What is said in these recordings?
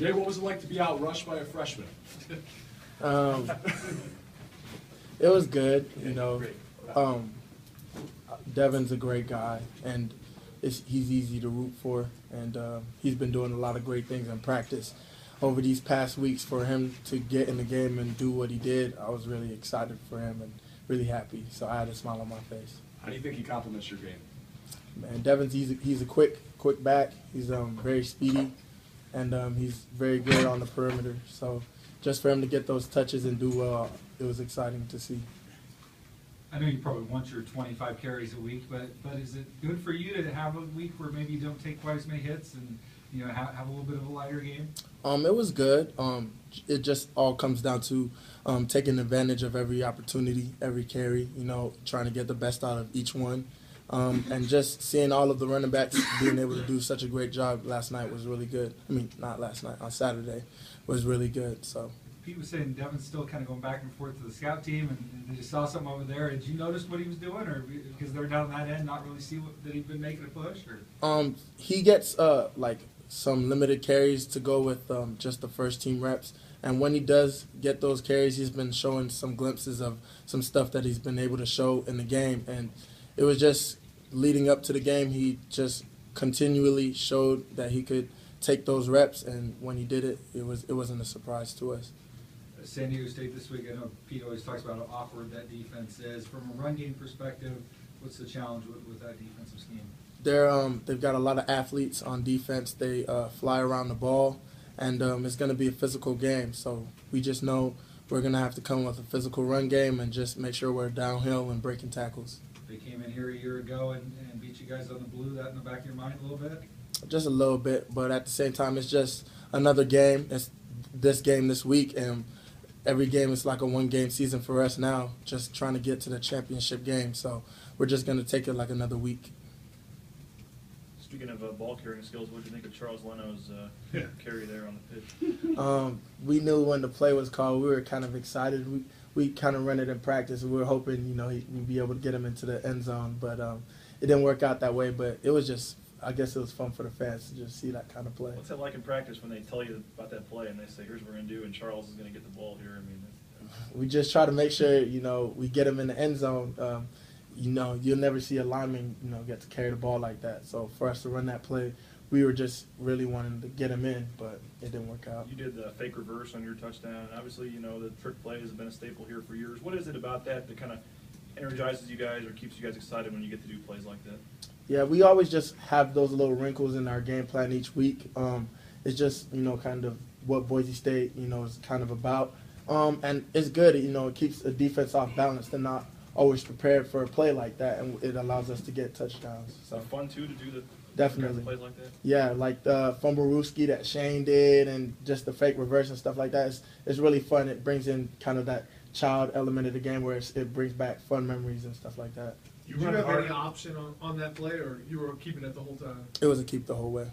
Jay, what was it like to be outrushed by a freshman? It was good, you know. Devin's a great guy, and he's easy to root for, and he's been doing a lot of great things in practice over these past weeks. For him to get in the game and do what he did, I was really excited for him and really happy, so I had a smile on my face. How do you think he complements your game? Man, Devin's he's a quick back. He's very speedy, and he's very good on the perimeter. So just for him to get those touches and do well, it was exciting to see. I know you probably want your 25 carries a week, but is it good for you to have a week where maybe you don't take quite as many hits and have a little bit of a lighter game? It was good. It just all comes down to taking advantage of every opportunity, every carry. Trying to get the best out of each one, and just seeing all of the running backs being able to do such a great job last night was really good. I mean, not last night, on Saturday, was really good. So. Pete was saying Devin's still kind of going back and forth to the scout team, and they just saw something over there. Did you notice what he was doing, or because they're down that end, not really see that he'd been making a push? Or He gets some limited carries to go with just the first team reps, and when he does get those carries, he's been showing some glimpses of some stuff that he's been able to show in the game, and it was just leading up to the game. He just continually showed that he could take those reps, and when he did it, it wasn't a surprise to us. San Diego State this week, I know Pete always talks about how awkward that defense is. From a run game perspective, what's the challenge with that defensive scheme? They've got a lot of athletes on defense. They fly around the ball, and it's going to be a physical game. So we just know we're going to have to come with a physical run game and just make sure we're downhill and breaking tackles. They came in here a year ago and beat you guys on the blue. That in the back of your mind a little bit? Just a little bit, but at the same time, it's just another game. It's this game this week, and every game is like a one-game season for us now, just trying to get to the championship game. So we're just going to take it like another week. Speaking of ball carrying skills, what did you think of Charles Leno's carry there on the pitch? We knew when the play was called. We were kind of excited. We kind of ran it in practice. We were hoping, we'd be able to get him into the end zone, but it didn't work out that way. But it was just, I guess it was fun for the fans to just see that kind of play. What's it like in practice when they tell you about that play and they say, here's what we're going to do, and Charles is going to get the ball here? I mean, we just try to make sure, we get him in the end zone. You'll never see a lineman, get to carry the ball like that. So for us to run that play, we were just really wanting to get him in, but it didn't work out. You did the fake reverse on your touchdown, and obviously, the trick play has been a staple here for years. What is it about that kind of energizes you guys or keeps you guys excited when you get to do plays like that? Yeah, we always just have those little wrinkles in our game plan each week. It's just, kind of what Boise State, is kind of about. And it's good, it keeps the defense off balance. They're not always prepared for a play like that, and it allows us to get touchdowns. So it's fun, too, to do the definitely plays like that? Yeah, like the Fumblerooski that Shane did and just the fake reverse and stuff like that. It's really fun. It brings in kind of that child element of the game where it brings back fun memories and stuff like that. Did you have any option on that play, or you were keeping it the whole time? It was a keep the whole way.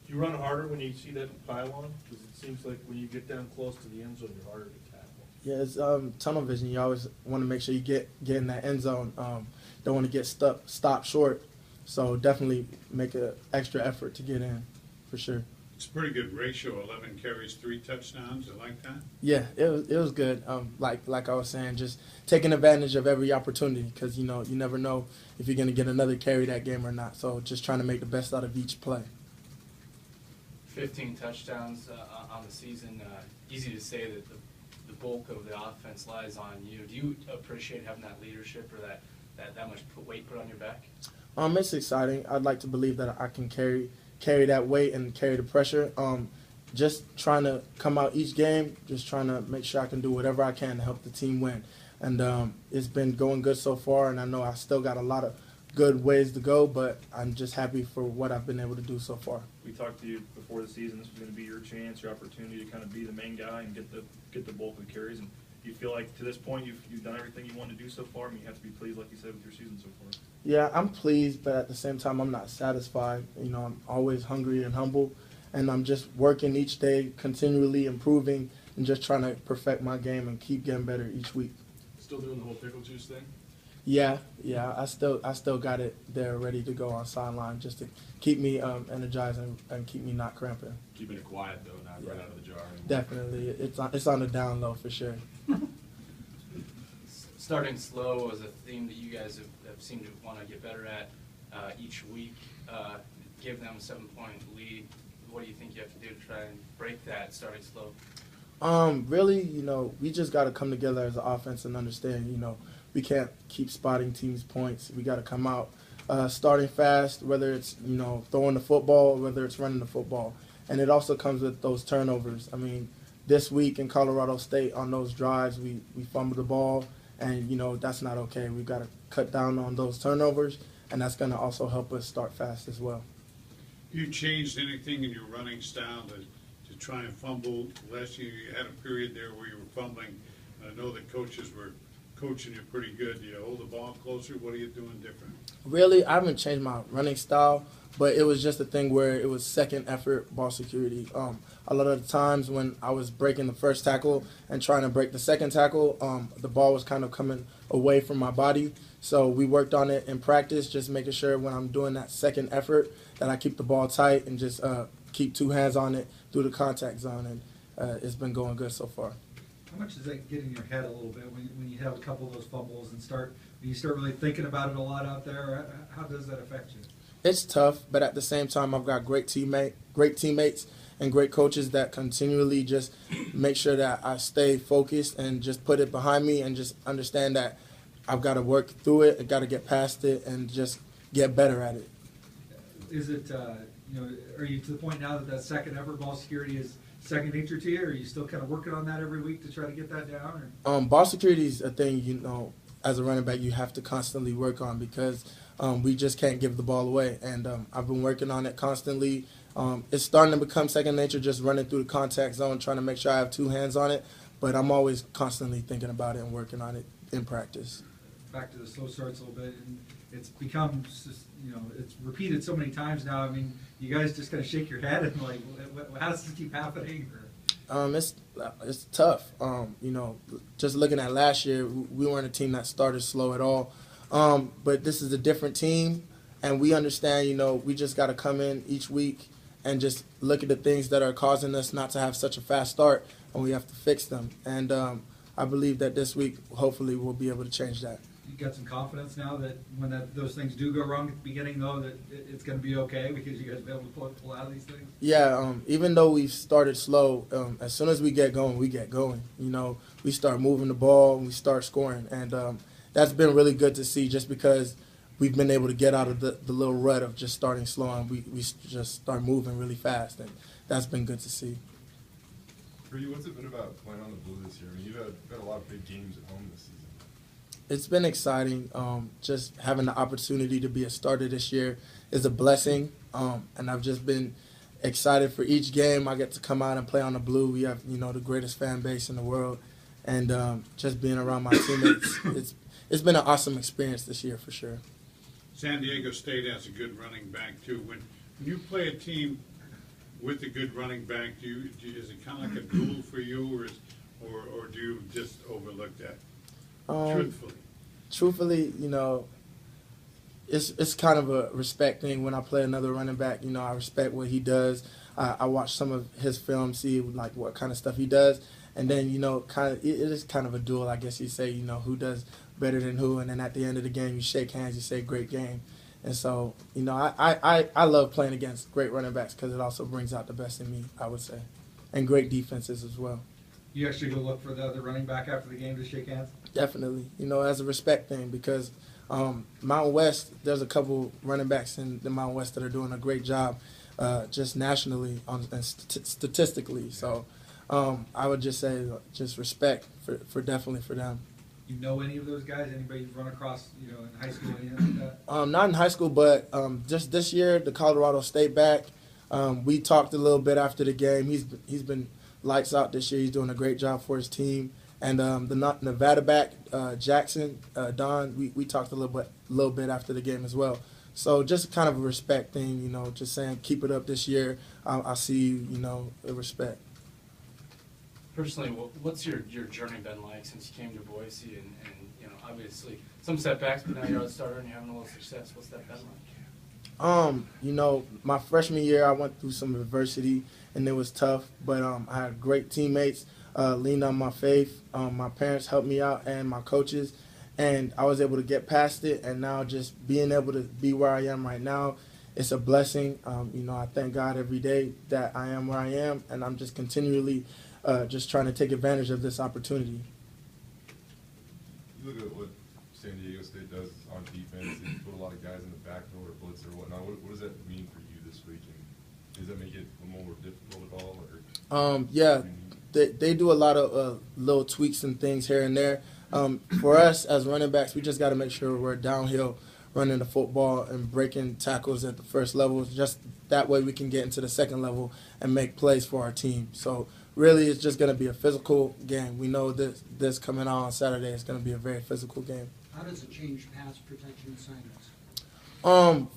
Do you run harder when you see that pylon? Because it seems like when you get down close to the end zone, you're harder to tackle. Yeah, it's tunnel vision. You always want to make sure you get in that end zone. Don't want to get stopped short. So definitely make an extra effort to get in, for sure. It's a pretty good ratio, 11 carries, 3 touchdowns. I like that. Yeah, it was good. Like I was saying, just taking advantage of every opportunity because, you never know if you're going to get another carry that game or not. So just trying to make the best out of each play. 15 touchdowns on the season. Easy to say that the bulk of the offense lies on you. Do you appreciate having that leadership or that much weight put on your back? It's exciting. I'd like to believe that I can carry that weight and carry the pressure. Just trying to come out each game, just trying to make sure I can do whatever I can to help the team win. And it's been going good so far, and I know I still got a lot of good ways to go, but I'm just happy for what I've been able to do so far. We talked to you before the season. This was going to be your chance, your opportunity to kind of be the main guy and get the bulk of the carries. And do you feel like to this point you've done everything you wanted to do so far? I mean, you have to be pleased, like you said, with your season so far. Yeah, I'm pleased, but at the same time, I'm not satisfied. I'm always hungry and humble, and I'm just working each day, continually improving, and just trying to perfect my game and keep getting better each week. Still doing the whole pickle juice thing? Yeah, I still got it there ready to go on sideline just to keep me energized and keep me not cramping. Keeping it quiet though, not right out of the jar. Definitely, it's on the down low for sure. Starting slow was a theme that you guys have seemed to want to get better at each week. Give them a 7-point lead. What do you think you have to do to try and break that starting slow? Really, we just got to come together as an offense and understand, we can't keep spotting teams' points. We got to come out starting fast, whether it's, throwing the football, whether it's running the football. And it also comes with those turnovers. I mean, this week in Colorado State on those drives, we fumbled the ball, and, that's not okay. We've got to cut down on those turnovers, and that's going to also help us start fast as well. You changed anything in your running style to try and fumble? Last year you had a period there where you were fumbling. I know that coaches were coaching you pretty good. Do you hold the ball closer? What are you doing different? Really, I haven't changed my running style, but it was just a thing where it was second effort ball security. A lot of the times when I was breaking the first tackle and trying to break the second tackle, the ball was kind of coming away from my body. So we worked on it in practice, just making sure when I'm doing that second effort that I keep the ball tight and just keep two hands on it through the contact zone, and it's been going good so far. How much does that get in your head a little bit when you have a couple of those fumbles and you start really thinking about it a lot out there? How does that affect you? It's tough, but at the same time, I've got great teammates and great coaches that continually just make sure that I stay focused and just put it behind me and just understand that I've got to work through it, I've got to get past it, and just get better at it. Is it, are you to the point now that second effort ball security is second nature to you, or are you still kind of working on that every week to try to get that down? Or? Ball security is a thing, as a running back, you have to constantly work on because we just can't give the ball away. And I've been working on it constantly. It's starting to become second nature, just running through the contact zone, trying to make sure I have two hands on it. But I'm always constantly thinking about it and working on it in practice. Back to the slow starts a little bit, and it's become, it's repeated so many times now. I mean, you guys just kind of shake your head and like, how does this keep happening? It's tough. Just looking at last year, we weren't a team that started slow at all. But this is a different team, and we understand, we just got to come in each week and just look at the things that are causing us not to have such a fast start, and we have to fix them. And I believe that this week, hopefully, we'll be able to change that. You got some confidence now that when those things do go wrong at the beginning, though, that it's going to be okay because you guys will be able to pull out of these things? Yeah, even though we've started slow, as soon as we get going, we get going. We start moving the ball and we start scoring. And that's been really good to see just because we've been able to get out of the little rut of just starting slow and we just start moving really fast. And that's been good to see. For you, what's it been about playing on the blue this year? I mean, you've had a lot of big games at home this season. It's been exciting. Just having the opportunity to be a starter this year is a blessing, and I've just been excited for each game. I get to come out and play on the blue. We have, the greatest fan base in the world, and just being around my teammates, it's been an awesome experience this year for sure. San Diego State has a good running back too. When you play a team with a good running back, is it kind of like a duel for you, or do you just overlook that? Truthfully, it's kind of a respect thing. When I play another running back, I respect what he does. I watch some of his film, see like what kind of stuff he does, and then it is kind of a duel, I guess you say. Who does better than who, and then at the end of the game, you shake hands, you say great game, and so I love playing against great running backs because it also brings out the best in me, I would say, and great defenses as well. You actually go look for the other running back after the game to shake hands? Definitely, as a respect thing because Mountain West, there's a couple running backs in the Mountain West that are doing a great job just nationally and statistically. So I would just say just respect for definitely for them. You know any of those guys? Anybody you've run across, in high school, anything like that? Not in high school, but just this year, the Colorado State back, we talked a little bit after the game. He's been lights out this year. He's doing a great job for his team. And the Nevada back, Jackson, Don, we talked a little bit after the game as well. So just kind of a respect thing, just saying keep it up this year. I see you, respect. Personally, what's your journey been like since you came to Boise? And obviously some setbacks, but now you're a starter and you're having a little success. What's that been like? You know, my freshman year, I went through some adversity, and it was tough. But I had great teammates, leaned on my faith. My parents helped me out, and my coaches, and I was able to get past it. And now, just being able to be where I am right now, it's a blessing. You know, I thank God every day that I am where I am, and I'm just continually just trying to take advantage of this opportunity. You look at what San Diego State does on defense. They put a lot of guys in the backfield or blitz or whatnot. What does that mean for you this week? And does that make it a little more difficult at all? Or Yeah, they do a lot of little tweaks and things here and there. For us as running backs, we just got to make sure we're downhill running the football and breaking tackles at the first level. Just that way we can get into the second level and make plays for our team. So really it's just going to be a physical game. We know this coming out on Saturday is going to be a very physical game. How does it change pass protection assignments?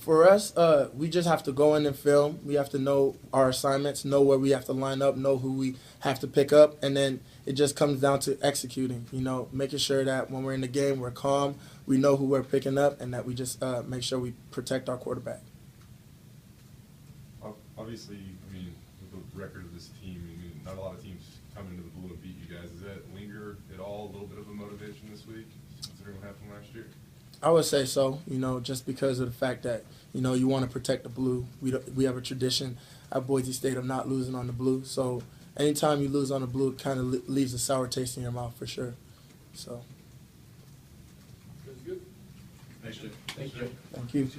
For us, we just have to go in and film. We have to know our assignments, know where we have to line up, know who we have to pick up, and then it just comes down to executing, you know, making sure that when we're in the game, we're calm, we know who we're picking up, and that we just make sure we protect our quarterback. obviously, I mean, with the record of this team, I mean, not a lot of teams come into the Blue and beat you guys. Does that linger at all, a little bit of a motivation this week, considering what happened last year? I would say so, you know, just because of the fact that, you know, you want to protect the blue. We have a tradition at Boise State of not losing on the blue. So anytime you lose on the blue, it kind of leaves a sour taste in your mouth for sure. So. That's good. Thanks, Jay. Thank you. Thank you.